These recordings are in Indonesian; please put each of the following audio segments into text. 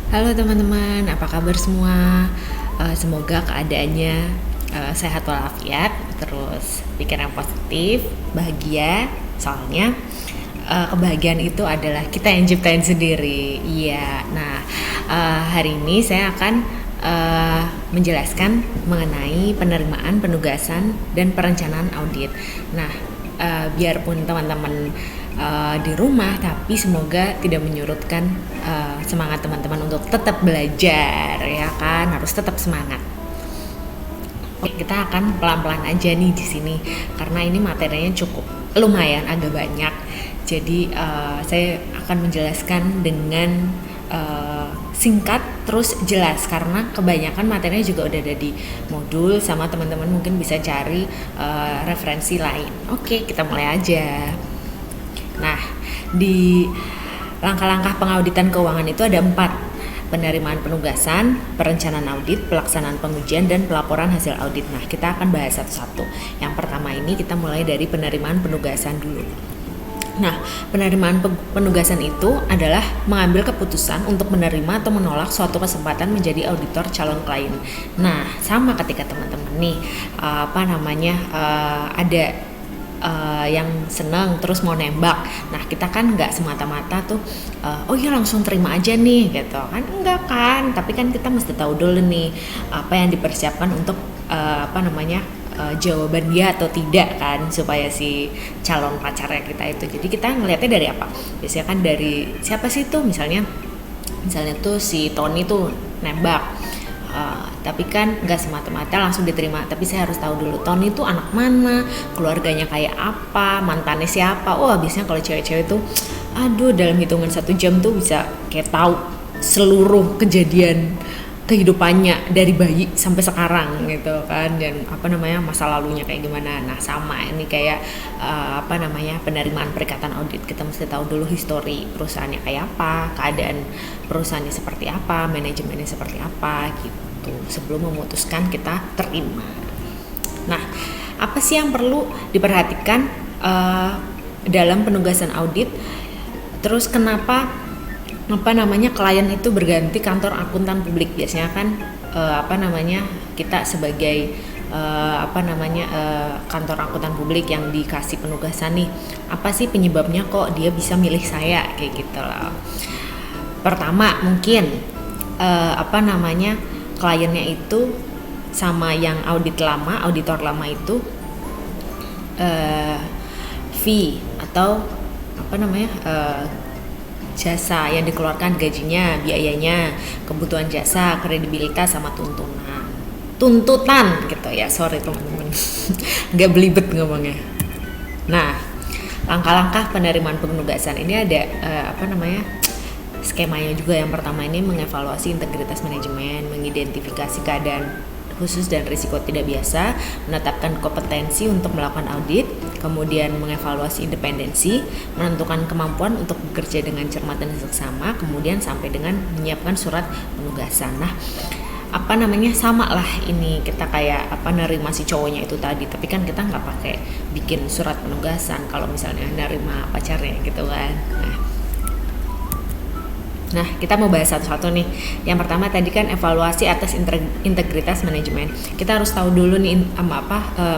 Halo teman-teman, apa kabar semua? Semoga keadaannya sehat walafiat, terus pikiran positif, bahagia. Soalnya kebahagiaan itu adalah kita yang ciptain sendiri. Iya. Nah, hari ini saya akan menjelaskan mengenai penerimaan, penugasan, dan perencanaan audit. Nah, biarpun teman-teman di rumah, tapi semoga tidak menyurutkan semangat teman-teman untuk tetap belajar, ya kan, harus tetap semangat. Oke, kita akan pelan-pelan aja nih di sini karena ini materinya cukup lumayan agak banyak. Jadi saya akan menjelaskan dengan singkat terus jelas karena kebanyakan materinya juga udah ada di modul, sama teman-teman mungkin bisa cari referensi lain. Oke, kita mulai aja. Nah, di langkah-langkah pengauditan keuangan itu ada 4: penerimaan penugasan, perencanaan audit, pelaksanaan pengujian, dan pelaporan hasil audit. Nah, kita akan bahas satu-satu. Yang pertama ini kita mulai dari penerimaan penugasan dulu. Nah, penerimaan penugasan itu adalah mengambil keputusan untuk menerima atau menolak suatu kesempatan menjadi auditor calon klien. Nah, sama ketika teman-teman nih, ada yang seneng terus mau nembak. Nah, kita kan nggak semata-mata tuh oh ya langsung terima aja nih gitu kan, enggak kan, tapi kan kita mesti tahu dulu nih apa yang dipersiapkan untuk jawaban dia atau tidak kan, supaya si calon pacarnya kita itu. Jadi kita ngelihatnya dari apa, biasanya kan dari siapa sih tuh, misalnya tuh si Tony tuh nembak. Tapi kan nggak semata-mata langsung diterima, tapi saya harus tahu dulu Tony itu anak mana, keluarganya kayak apa, mantannya siapa. Biasanya kalau cewek-cewek tuh dalam hitungan 1 jam tuh bisa kayak tahu seluruh kejadian kehidupannya dari bayi sampai sekarang gitu kan, dan masa lalunya kayak gimana. Nah, sama ini kayak penerimaan perikatan audit, kita mesti tahu dulu histori perusahaannya kayak apa, keadaan perusahaannya seperti apa, manajemennya seperti apa gitu, sebelum memutuskan kita terima. Nah, apa sih yang perlu diperhatikan dalam penugasan audit? Terus kenapa klien itu berganti kantor akuntan publik? Biasanya kan kita sebagai kantor akuntan publik yang dikasih penugasan nih, apa sih penyebabnya kok dia bisa milih saya kayak gitu loh. Pertama, mungkin kliennya itu sama yang auditor lama itu fee atau jasa yang dikeluarkan, gajinya, biayanya, kebutuhan jasa, kredibilitas, sama tuntutan gitu ya. Sorry teman-teman, agak belibet ngomongnya. Nah, langkah-langkah penerimaan penugasan ini ada skemanya juga. Yang pertama ini mengevaluasi integritas manajemen, mengidentifikasi keadaan khusus dan risiko tidak biasa, menetapkan kompetensi untuk melakukan audit, kemudian mengevaluasi independensi, menentukan kemampuan untuk bekerja dengan cermat dan seksama, kemudian sampai dengan menyiapkan surat penugasan. Nah, sama lah ini kita kayak nerima si cowoknya itu tadi, tapi kan kita nggak pakai bikin surat penugasan kalau misalnya nerima pacarnya gitu kan. Nah, kita mau bahas satu-satu nih. Yang pertama tadi kan evaluasi atas integritas manajemen. Kita harus tahu dulu nih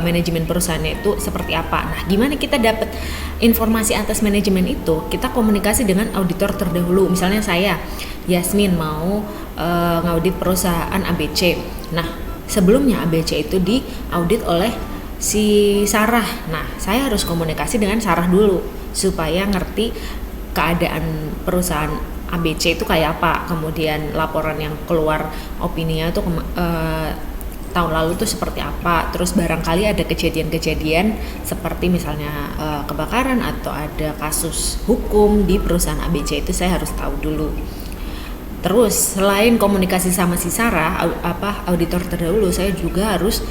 manajemen perusahaannya itu seperti apa. Nah, gimana kita dapat informasi atas manajemen itu? Kita komunikasi dengan auditor terdahulu. Misalnya saya, Yasmin, mau ngaudit perusahaan ABC. Nah, sebelumnya ABC itu diaudit oleh si Sarah. Nah, saya harus komunikasi dengan Sarah dulu supaya ngerti keadaan perusahaan ABC itu kayak apa, kemudian laporan yang keluar opininya tuh tahun lalu tuh seperti apa, terus barangkali ada kejadian-kejadian seperti misalnya kebakaran atau ada kasus hukum di perusahaan ABC, itu saya harus tahu dulu. Terus selain komunikasi sama si Sarah, auditor terdahulu, saya juga harus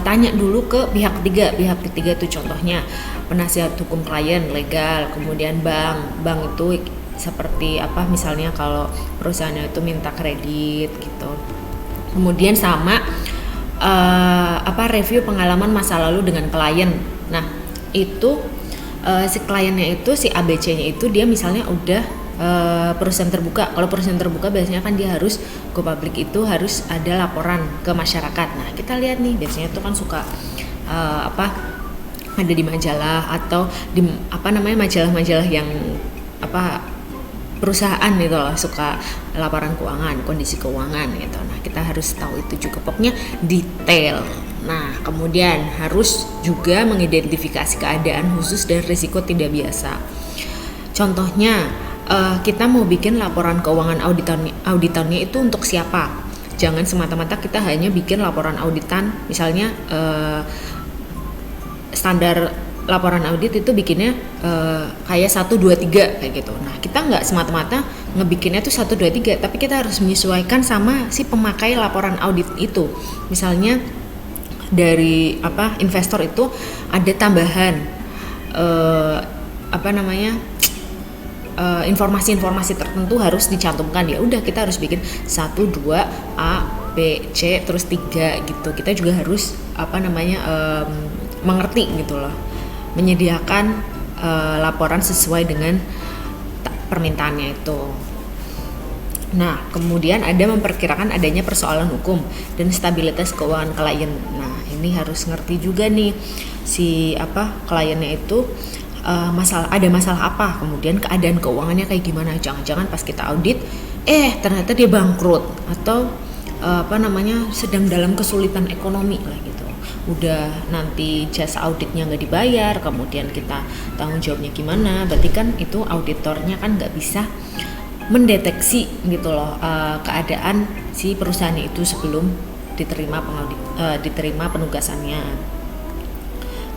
tanya dulu ke pihak ketiga tuh contohnya penasihat hukum klien, legal, kemudian bank itu seperti apa, misalnya kalau perusahaannya itu minta kredit gitu. Kemudian sama review pengalaman masa lalu dengan klien. Nah, itu si kliennya itu, si ABC-nya itu dia misalnya udah perusahaan terbuka. Kalau perusahaan terbuka biasanya kan dia harus go public, itu harus ada laporan ke masyarakat. Nah kita lihat nih biasanya itu kan suka ada di majalah atau di majalah-majalah yang perusahaan gitu loh, suka laporan keuangan, kondisi keuangan gitu. Nah kita harus tahu itu juga, pokoknya detail. Nah kemudian harus juga mengidentifikasi keadaan khusus dan risiko tidak biasa. Contohnya kita mau bikin laporan keuangan auditornya itu untuk siapa? Jangan semata-mata kita hanya bikin laporan auditan, misalnya standar laporan audit itu bikinnya kayak 1, 2, 3 kayak gitu. Nah kita nggak semata-mata ngebikinnya tuh 1, 2, 3, tapi kita harus menyesuaikan sama si pemakai laporan audit itu. Misalnya dari investor itu ada tambahan informasi-informasi tertentu harus dicantumkan, ya udah kita harus bikin 1, 2, A, B, C, terus 3 gitu. Kita juga harus mengerti gitu loh, menyediakan laporan sesuai dengan permintaannya itu. Nah kemudian ada memperkirakan adanya persoalan hukum dan stabilitas keuangan klien. Nah ini harus ngerti juga nih si kliennya itu ada masalah apa, kemudian keadaan keuangannya kayak gimana. Jangan-jangan pas kita audit ternyata dia bangkrut atau sedang dalam kesulitan ekonomi lah gitu. Udah nanti jasa auditnya nggak dibayar, kemudian kita tanggung jawabnya gimana. Berarti kan itu auditornya kan nggak bisa mendeteksi gitu loh keadaan si perusahaan itu sebelum diterima penugasannya.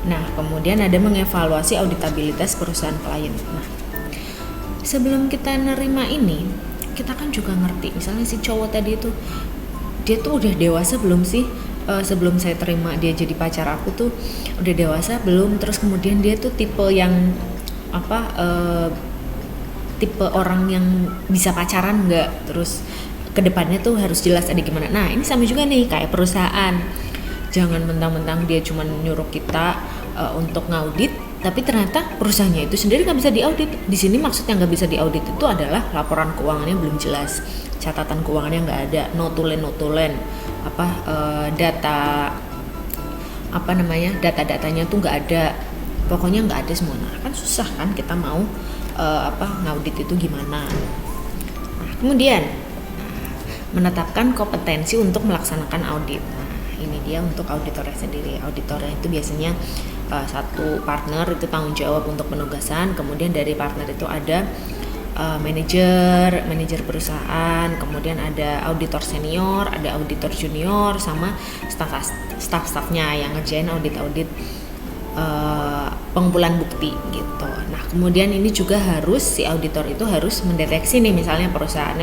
Nah kemudian ada mengevaluasi auditabilitas perusahaan klien. Nah sebelum kita nerima ini, kita kan juga ngerti, misalnya si cowok tadi itu dia tuh udah dewasa belum sih? Sebelum saya terima dia jadi pacar aku tuh udah dewasa belum? Terus kemudian dia tuh tipe yang tipe orang yang bisa pacaran nggak? Terus kedepannya tuh harus jelas ada gimana. Nah ini sama juga nih kayak perusahaan, jangan mentang-mentang dia cuma nyuruh kita untuk ngaudit, tapi ternyata perusahaannya itu sendiri nggak bisa diaudit. Di sini maksud yang nggak bisa diaudit itu adalah laporan keuangannya belum jelas, catatan keuangannya nggak ada, notulen data-datanya tuh nggak ada, pokoknya nggak ada semua. Nah kan susah kan kita mau ngaudit itu gimana. Nah, kemudian menetapkan kompetensi untuk melaksanakan audit. Nah ini dia untuk auditornya sendiri. Auditornya itu biasanya satu partner itu tanggung jawab untuk penugasan, kemudian dari partner itu ada manajer perusahaan, kemudian ada auditor senior, ada auditor junior, sama staff-staffnya yang ngerjain audit pengumpulan bukti gitu. Nah kemudian ini juga harus si auditor itu harus mendeteksi nih, misalnya perusahaan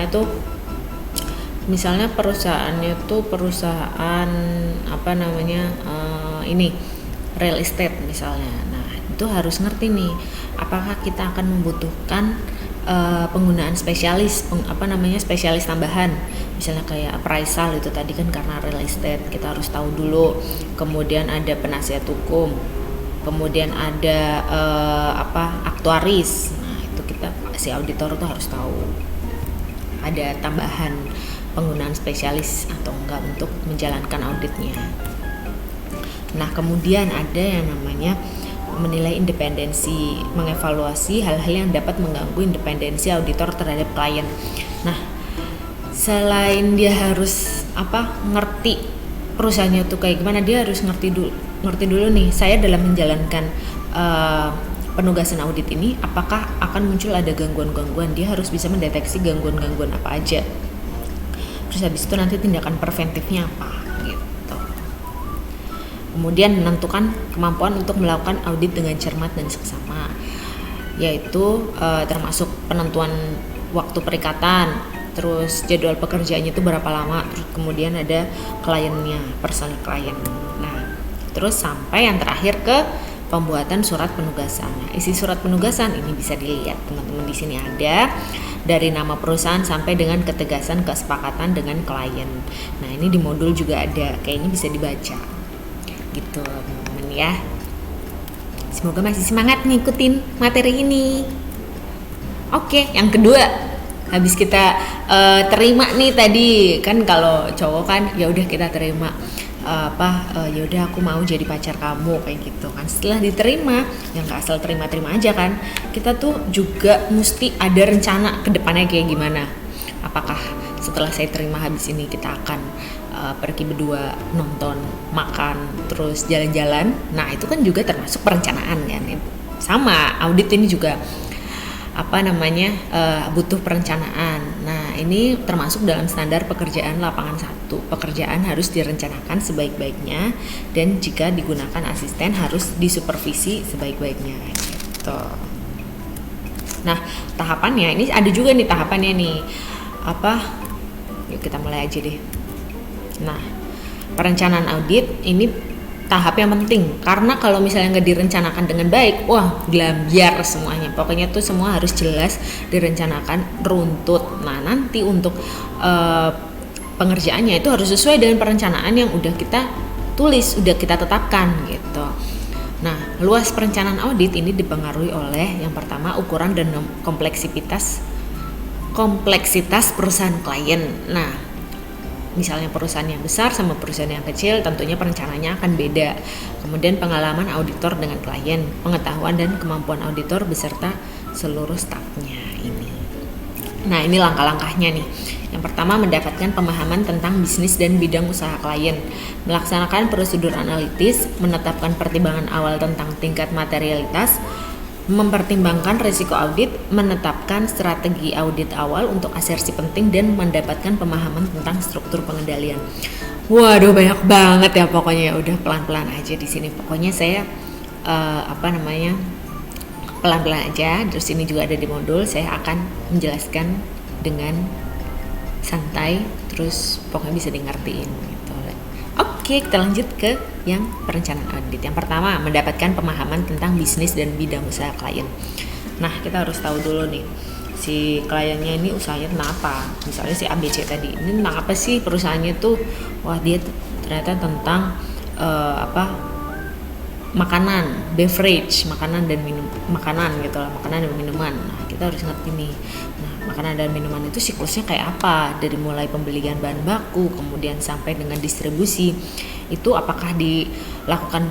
real estate misalnya. Nah itu harus ngerti nih, apakah kita akan membutuhkan penggunaan spesialis tambahan, misalnya kayak appraisal itu tadi kan karena real estate kita harus tahu dulu. Kemudian ada penasihat hukum, kemudian ada aktuaris. Nah itu si auditor tuh harus tahu ada tambahan penggunaan spesialis atau enggak untuk menjalankan auditnya. Nah kemudian ada yang namanya menilai independensi, mengevaluasi hal-hal yang dapat mengganggu independensi auditor terhadap klien. Nah, selain dia harus ngerti perusahaannya tuh kayak gimana, dia harus ngerti dulu nih, saya dalam menjalankan penugasan audit ini apakah akan muncul ada gangguan-gangguan. Dia harus bisa mendeteksi gangguan-gangguan apa aja. Terus habis itu nanti tindakan preventifnya apa. Kemudian menentukan kemampuan untuk melakukan audit dengan cermat dan seksama, yaitu termasuk penentuan waktu perikatan, terus jadwal pekerjaannya itu berapa lama, terus kemudian ada kliennya, personil klien. Nah, terus sampai yang terakhir ke pembuatan surat penugasan. Nah, isi surat penugasan ini bisa dilihat teman-teman, di sini ada dari nama perusahaan sampai dengan ketegasan kesepakatan dengan klien. Nah, ini di modul juga ada, kayaknya bisa dibaca. Gitu teman-teman ya. Semoga masih semangat ngikutin materi ini. Oke, yang kedua, habis kita terima nih tadi kan, kalau cowok kan ya udah kita terima, ya udah aku mau jadi pacar kamu kayak gitu kan. Setelah diterima, yang nggak asal terima-terima aja kan, kita tuh juga mesti ada rencana ke depannya kayak gimana. Apakah setelah saya terima habis ini kita akan pergi berdua nonton, makan, terus jalan-jalan. Nah itu kan juga termasuk perencanaan kan. Sama audit ini juga butuh perencanaan. Nah ini termasuk dalam standar pekerjaan lapangan 1. Pekerjaan harus direncanakan sebaik-baiknya, dan jika digunakan asisten harus disupervisi sebaik-baiknya gitu. Nah tahapannya ini ada juga nih, tahapannya nih yuk kita mulai aja deh. Nah perencanaan audit ini tahap yang penting, karena kalau misalnya nggak direncanakan dengan baik, wah glambyar semuanya. Pokoknya tuh semua harus jelas direncanakan, runtut. Nah nanti untuk pengerjaannya itu harus sesuai dengan perencanaan yang udah kita tulis, udah kita tetapkan gitu. Nah luas perencanaan audit ini dipengaruhi oleh yang pertama ukuran dan kompleksitas perusahaan klien. Nah misalnya perusahaan yang besar sama perusahaan yang kecil, tentunya perencanaannya akan beda. Kemudian pengalaman auditor dengan klien, pengetahuan dan kemampuan auditor beserta seluruh stafnya ini. Nah ini langkah-langkahnya nih. Yang pertama, mendapatkan pemahaman tentang bisnis dan bidang usaha klien, melaksanakan prosedur analitis, menetapkan pertimbangan awal tentang tingkat materialitas, mempertimbangkan risiko audit, menetapkan strategi audit awal untuk asersi penting, dan mendapatkan pemahaman tentang struktur pengendalian. Waduh banyak banget ya pokoknya. Udah pelan-pelan aja di sini. Pokoknya saya pelan-pelan aja. Terus ini juga ada di modul. Saya akan menjelaskan dengan santai. Terus pokoknya bisa dimengertiin gitu. Oke, kita lanjut ke yang perencanaan audit. Yang pertama, mendapatkan pemahaman tentang bisnis dan bidang usaha klien. Nah, kita harus tahu dulu nih, si kliennya ini usahanya tentang apa. Misalnya si ABC tadi, ini tentang apa sih perusahaannya tuh? Wah, dia ternyata tentang makanan, beverage, makanan dan minuman. Nah, kita harus ngerti nih. Nah, makanan dan minuman itu siklusnya kayak apa? Dari mulai pembelian bahan baku, kemudian sampai dengan distribusi. Itu apakah dilakukan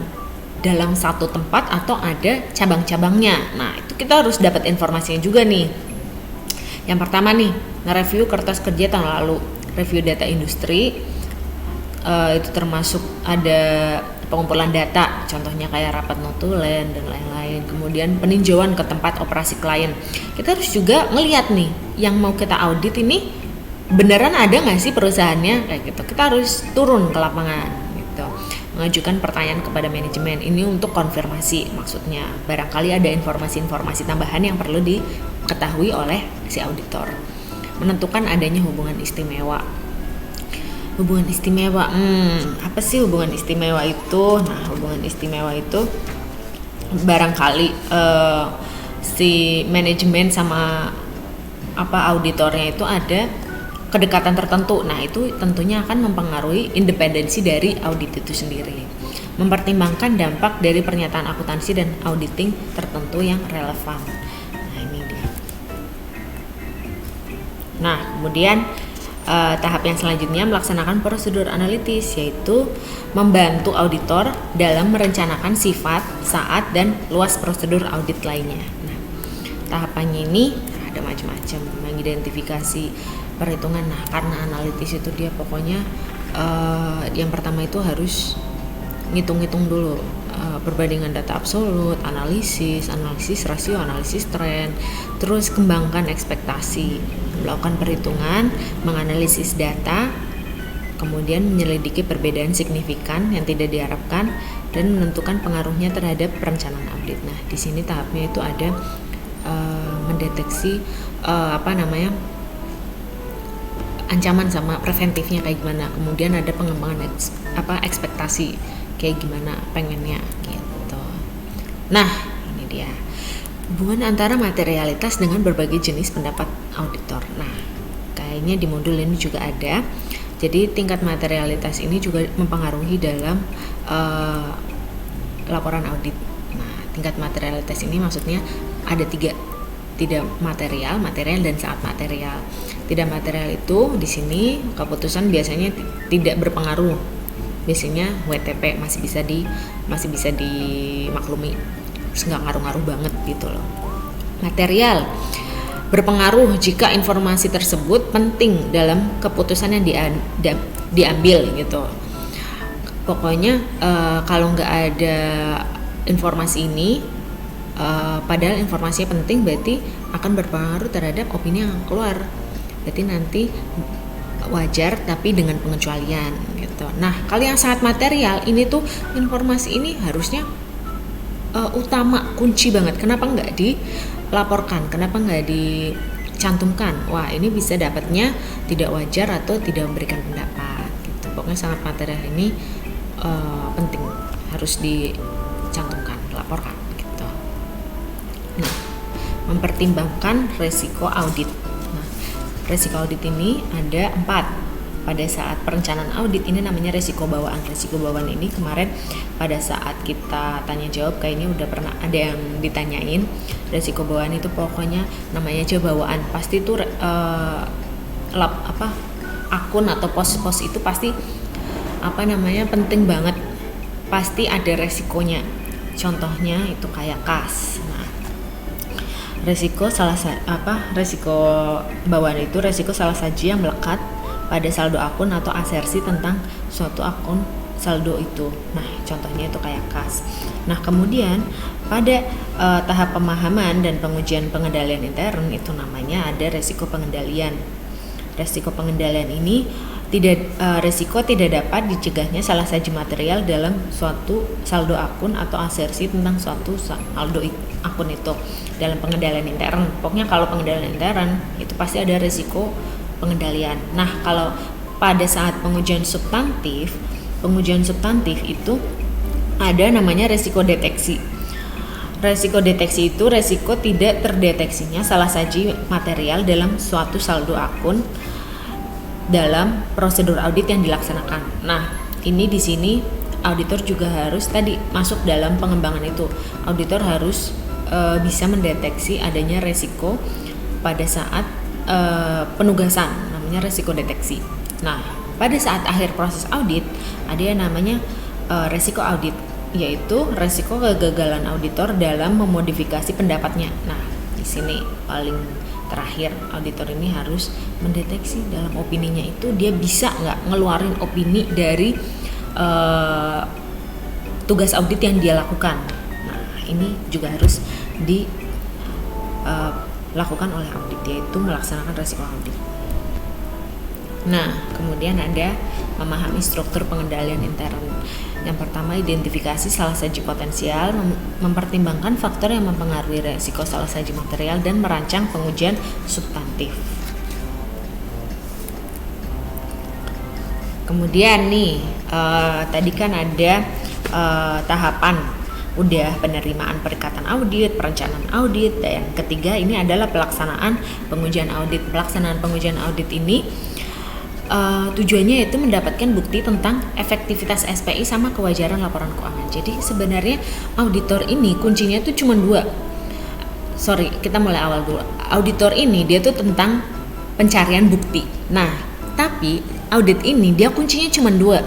dalam satu tempat atau ada cabang-cabangnya? Nah, itu kita harus dapat informasinya juga nih. Yang pertama nih, nge-review kertas kerja tahun lalu, review data industri, itu termasuk ada pengumpulan data, contohnya kayak rapat notulen dan lain-lain. Kemudian peninjauan ke tempat operasi klien. Kita harus juga ngelihat nih, yang mau kita audit ini beneran ada nggak sih perusahaannya kayak gitu. Kita harus turun ke lapangan gitu, mengajukan pertanyaan kepada manajemen. Ini untuk konfirmasi, maksudnya barangkali ada informasi-informasi tambahan yang perlu diketahui oleh si auditor. Menentukan adanya hubungan istimewa. Hubungan istimewa, apa sih hubungan istimewa itu? Nah, hubungan istimewa itu barangkali si manajemen sama auditornya itu ada kedekatan tertentu. Nah, itu tentunya akan mempengaruhi independensi dari audit itu sendiri. Mempertimbangkan dampak dari pernyataan akuntansi dan auditing tertentu yang relevan. Nah, ini dia. Nah, kemudian tahap yang selanjutnya melaksanakan prosedur analitis, yaitu membantu auditor dalam merencanakan sifat, saat, dan luas prosedur audit lainnya. Nah, tahapannya ini ada macam-macam, mengidentifikasi perhitungan. Nah, karena analitis itu dia pokoknya yang pertama itu harus ngitung-ngitung dulu perbandingan data absolut, analisis rasio, analisis tren, terus kembangkan ekspektasi, melakukan perhitungan, menganalisis data, kemudian menyelidiki perbedaan signifikan yang tidak diharapkan, dan menentukan pengaruhnya terhadap perencanaan audit. Nah, di sini tahapnya itu ada mendeteksi ancaman sama preventifnya kayak gimana, kemudian ada pengembangan ekspektasi kayak gimana pengennya gitu. Nah, ini dia hubungan antara materialitas dengan berbagai jenis pendapat auditor. Nah, kayaknya di modul ini juga ada. Jadi tingkat materialitas ini juga mempengaruhi dalam laporan audit. Nah, tingkat materialitas ini maksudnya ada 3. tidak material, material dan sangat material. Tidak material itu di sini keputusan biasanya tidak berpengaruh. Biasanya WTP masih bisa dimaklumi. Nggak ngaruh-ngaruh banget gitu loh. Material berpengaruh jika informasi tersebut penting dalam keputusan yang diambil gitu. Pokoknya kalau nggak ada informasi ini, padahal informasinya penting, berarti akan berpengaruh terhadap opini yang keluar. Berarti nanti wajar tapi dengan pengecualian gitu. Nah, kalau yang sangat material ini tuh informasi ini harusnya utama, kunci banget. Kenapa nggak dilaporkan? Kenapa nggak dicantumkan? Wah, ini bisa dapatnya tidak wajar atau tidak memberikan pendapat gitu. Pokoknya sangat material ini penting, harus dicantumkan, laporkan gitu. Nah, mempertimbangkan resiko audit. Nah, resiko audit ini ada 4. Pada saat perencanaan audit ini namanya resiko bawaan. Resiko bawaan ini kemarin pada saat kita tanya jawab kayaknya udah pernah ada yang ditanyain. Resiko bawaan itu pokoknya namanya aja bawaan. Pasti itu akun atau pos-pos itu pasti penting banget. Pasti ada resikonya. Contohnya itu kayak kas. Nah, resiko bawaan itu resiko salah saji yang melekat pada saldo akun atau asersi tentang suatu akun saldo itu. Nah, contohnya itu kayak kas. Nah, kemudian pada tahap pemahaman dan pengujian pengendalian intern itu namanya ada resiko pengendalian. Resiko pengendalian ini resiko tidak dapat dicegahnya salah saji material dalam suatu saldo akun atau asersi tentang suatu saldo akun itu dalam pengendalian intern. Pokoknya kalau pengendalian intern itu pasti ada resiko pengendalian. Nah, kalau pada saat pengujian substantif itu ada namanya resiko deteksi. Resiko deteksi itu resiko tidak terdeteksinya salah saji material dalam suatu saldo akun dalam prosedur audit yang dilaksanakan. Nah, ini di sini auditor juga harus tadi masuk dalam pengembangan itu. Auditor harus bisa mendeteksi adanya resiko pada saat penugasan, namanya resiko deteksi. Nah, pada saat akhir proses audit ada yang namanya resiko audit, yaitu resiko kegagalan auditor dalam memodifikasi pendapatnya. Nah, di sini paling terakhir auditor ini harus mendeteksi dalam opininya itu dia bisa nggak ngeluarin opini dari tugas audit yang dia lakukan. Nah, ini juga harus dilakukan oleh audit, yaitu melaksanakan resiko audit. Nah, kemudian ada memahami struktur pengendalian intern. Yang pertama, identifikasi salah saji potensial, mempertimbangkan faktor yang mempengaruhi resiko salah saji material, dan merancang pengujian substantif. Kemudian nih, tadi kan ada tahapan, udah penerimaan perikatan audit, perencanaan audit, dan yang ketiga ini adalah pelaksanaan pengujian audit. Pelaksanaan pengujian audit ini tujuannya yaitu mendapatkan bukti tentang efektivitas SPI sama kewajaran laporan keuangan. Jadi sebenarnya auditor ini kuncinya tuh cuma 2. Kita mulai awal dulu. Auditor ini dia tuh tentang pencarian bukti. Nah, tapi audit ini dia kuncinya cuma 2.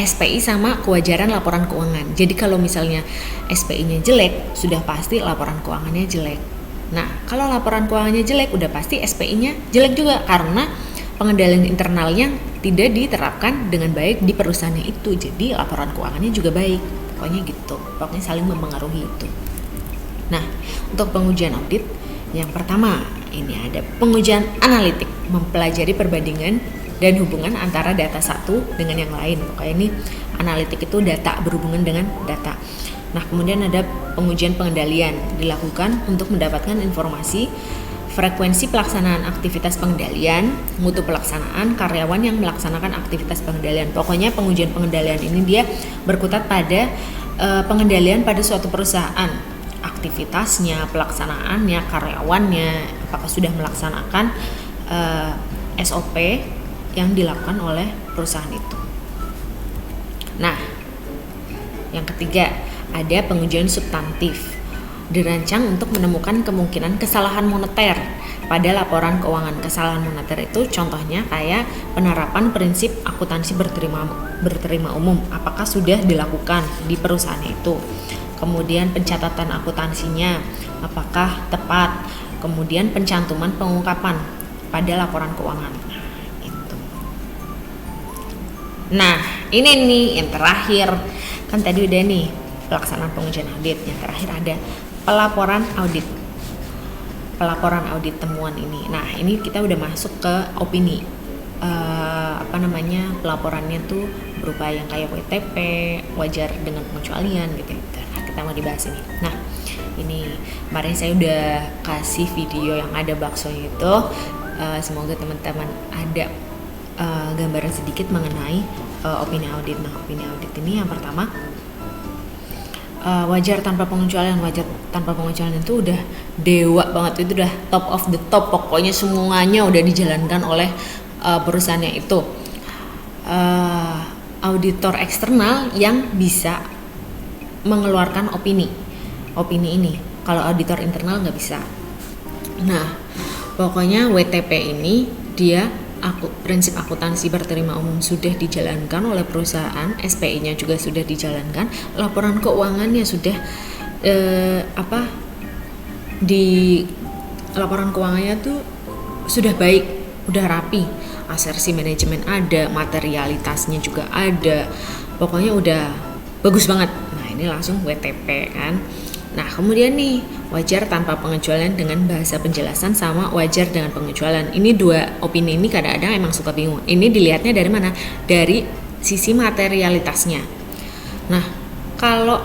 SPI sama kewajaran laporan keuangan. Jadi kalau misalnya SPI-nya jelek, sudah pasti laporan keuangannya jelek. Nah, kalau laporan keuangannya jelek, udah pasti SPI-nya jelek juga karena pengendalian internalnya tidak diterapkan dengan baik di perusahaannya itu. Jadi laporan keuangannya juga baik. Pokoknya gitu. Pokoknya saling mempengaruhi itu. Nah, untuk pengujian audit yang pertama ini ada pengujian analitik, mempelajari perbandingan dan hubungan antara data satu dengan yang lain. Pokoknya ini analitik itu data, berhubungan dengan data. Nah, kemudian ada pengujian pengendalian dilakukan untuk mendapatkan informasi frekuensi pelaksanaan aktivitas pengendalian, mutu pelaksanaan, karyawan yang melaksanakan aktivitas pengendalian. Pokoknya pengujian pengendalian ini dia berkutat pada pengendalian pada suatu perusahaan, aktivitasnya, pelaksanaannya, karyawannya, apakah sudah melaksanakan SOP yang dilakukan oleh perusahaan itu. Nah, yang ketiga ada pengujian substantif. dirancang untuk menemukan kemungkinan kesalahan moneter pada laporan keuangan. Kesalahan moneter itu contohnya kayak penerapan prinsip akuntansi berterima umum, apakah sudah dilakukan di perusahaan itu. Kemudian pencatatan akuntansinya apakah tepat. Kemudian pencantuman pengungkapan pada laporan keuangan. Nah, ini nih yang terakhir. Kan tadi udah nih pelaksanaan pengujian audit. Yang terakhir ada pelaporan audit. Pelaporan audit temuan ini. Nah, ini kita udah masuk ke opini. Pelaporannya tuh berupa yang kayak WTP, wajar dengan pengecualian gitu. Nah, kita mau dibahas ini. Nah, ini kemarin saya udah kasih video yang ada baksonya itu. Semoga teman-teman ada gambaran sedikit mengenai opini audit. Nah, opini audit ini yang pertama, wajar tanpa pengecualian. Wajar tanpa pengecualian itu udah dewa banget, itu udah top of the top, pokoknya semuanya udah dijalankan oleh perusahaannya itu. Auditor eksternal yang bisa mengeluarkan opini ini, kalau auditor internal nggak bisa. Nah, pokoknya WTP ini dia prinsip akuntansi berterima umum sudah dijalankan oleh perusahaan, SPI-nya juga sudah dijalankan, laporan keuangannya sudah di laporan keuangannya tuh sudah baik, udah rapi, asersi manajemen ada, materialitasnya juga ada, pokoknya udah bagus banget. Nah, ini langsung WTP kan. Nah, kemudian nih wajar tanpa pengecualian dengan bahasa penjelasan sama wajar dengan pengecualian. Ini dua opini ini kadang-kadang emang suka bingung. Ini dilihatnya dari mana? Dari sisi materialitasnya. Nah, kalau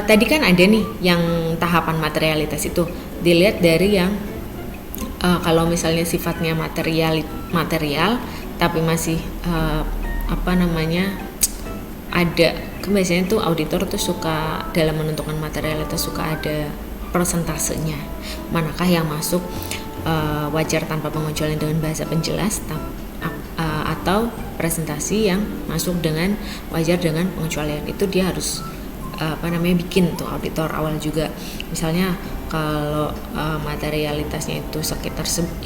tadi kan ada nih yang tahapan materialitas itu dilihat dari yang kalau misalnya sifatnya material tapi masih ada, biasanya tuh auditor tuh suka dalam menentukan materialitas suka ada persentasenya, manakah yang masuk wajar tanpa pengecualian dengan bahasa penjelas atau presentasi yang masuk dengan wajar dengan pengecualian. Itu dia harus bikin tuh auditor awal juga. Misalnya kalau materialitasnya itu sekitar 15%,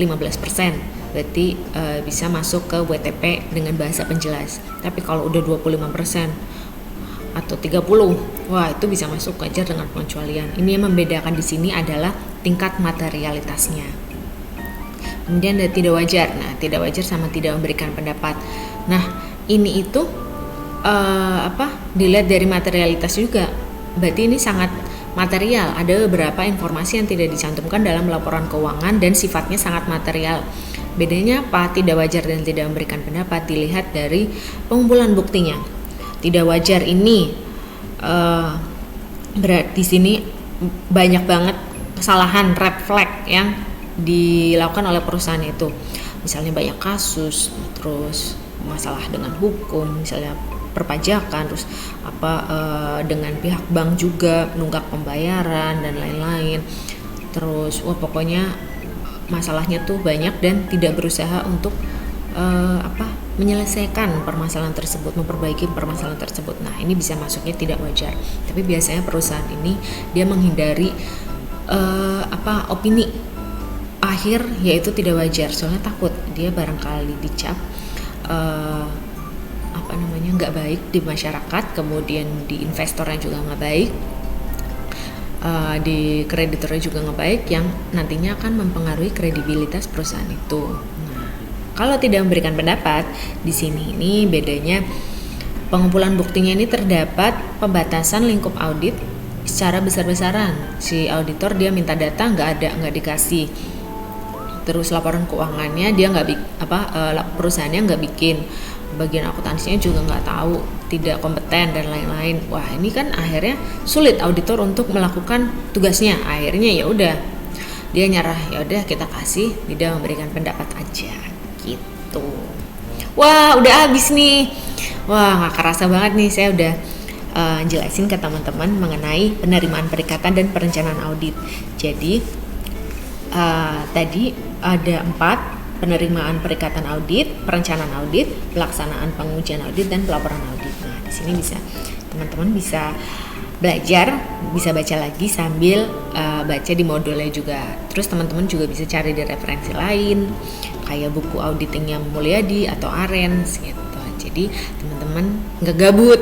berarti bisa masuk ke WTP dengan bahasa penjelas. Tapi kalau udah 25% atau 30%, wah itu bisa masuk wajar dengan pengecualian. Ini yang membedakan di sini adalah tingkat materialitasnya. Kemudian ada tidak wajar. Nah, tidak wajar sama tidak memberikan pendapat. Nah, ini itu dilihat dari materialitas juga. Berarti ini sangat material. Ada beberapa informasi yang tidak dicantumkan dalam laporan keuangan dan sifatnya sangat material. Bedanya apa? Tidak wajar dan tidak memberikan pendapat dilihat dari pengumpulan buktinya. Tidak wajar ini berarti di sini banyak banget kesalahan red flag yang dilakukan oleh perusahaan itu. Misalnya banyak kasus, terus masalah dengan hukum, misalnya perpajakan, terus dengan pihak bank juga nunggak pembayaran dan lain-lain. Terus pokoknya masalahnya tuh banyak dan tidak berusaha untuk menyelesaikan permasalahan tersebut, memperbaiki permasalahan tersebut. Nah, ini bisa masuknya tidak wajar. Tapi biasanya perusahaan ini dia menghindari opini akhir yaitu tidak wajar, soalnya takut dia barangkali dicap nggak baik di masyarakat, kemudian di investornya juga nggak baik, di kreditornya juga nggak baik, yang nantinya akan mempengaruhi kredibilitas perusahaan itu. Nah, kalau tidak memberikan pendapat di sini ini bedanya pengumpulan buktinya ini terdapat pembatasan lingkup audit secara besar-besaran. Si auditor dia minta data nggak dikasih. Terus laporan keuangannya dia perusahaannya nggak bikin, bagian akuntansinya juga nggak tahu, tidak kompeten dan lain-lain. Wah, ini kan akhirnya sulit auditor untuk melakukan tugasnya. Akhirnya ya udah dia nyerah, ya udah kita kasih tidak memberikan pendapat aja gitu. Wah, udah habis nih. Wah, nggak kerasa banget nih saya udah jelasin ke teman-teman mengenai penerimaan perikatan dan perencanaan audit. Jadi tadi ada 4: penerimaan perikatan audit, perencanaan audit, pelaksanaan pengujian audit, dan pelaporan audit. Nah, di sini teman-teman bisa belajar, bisa baca lagi sambil baca di modulnya juga. Terus teman-teman juga bisa cari di referensi lain kayak buku auditingnya Mulyadi atau Arens gitu. Jadi teman-teman nggak gabut,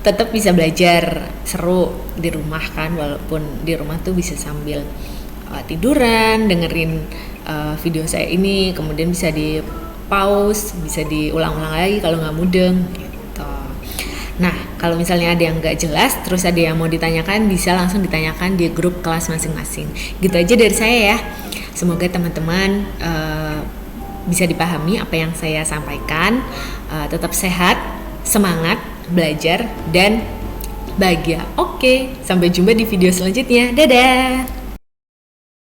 tetap bisa belajar seru di rumah kan, walaupun di rumah tuh bisa sambil tiduran dengerin video saya ini, kemudian bisa di pause, bisa diulang-ulang lagi kalau nggak mudeng gitu. Nah, kalau misalnya ada yang nggak jelas, terus ada yang mau ditanyakan, bisa langsung ditanyakan di grup kelas masing-masing. Gitu aja dari saya ya. Semoga teman-teman bisa dipahami apa yang saya sampaikan. Tetap sehat, semangat, belajar, dan bahagia. Oke, sampai jumpa di video selanjutnya. Dadah!